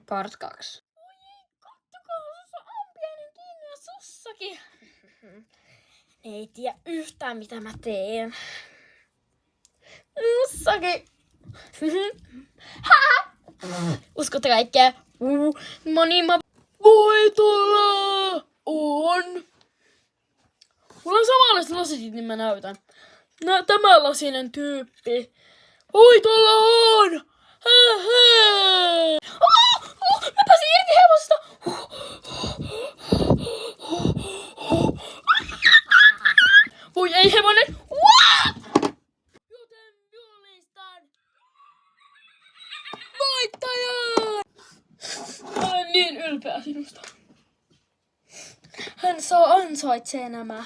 part 2. Kattokaa, se on ampiainen kiinni ja sussakin. Ne ei tiedä yhtään mitä mä teen. Sussakin. Uskotte kaikkea? Monima voitolla on. Mulla on samanlaiset lasit, niin mä näytän. Tämä lasinen tyyppi. Voitolla on! Mä pääsin irti hevosesta! Voi ei hevonen! Joten julistan voittajan! Mä olen niin ylpeä sinusta. Hän ansaitsee nämä.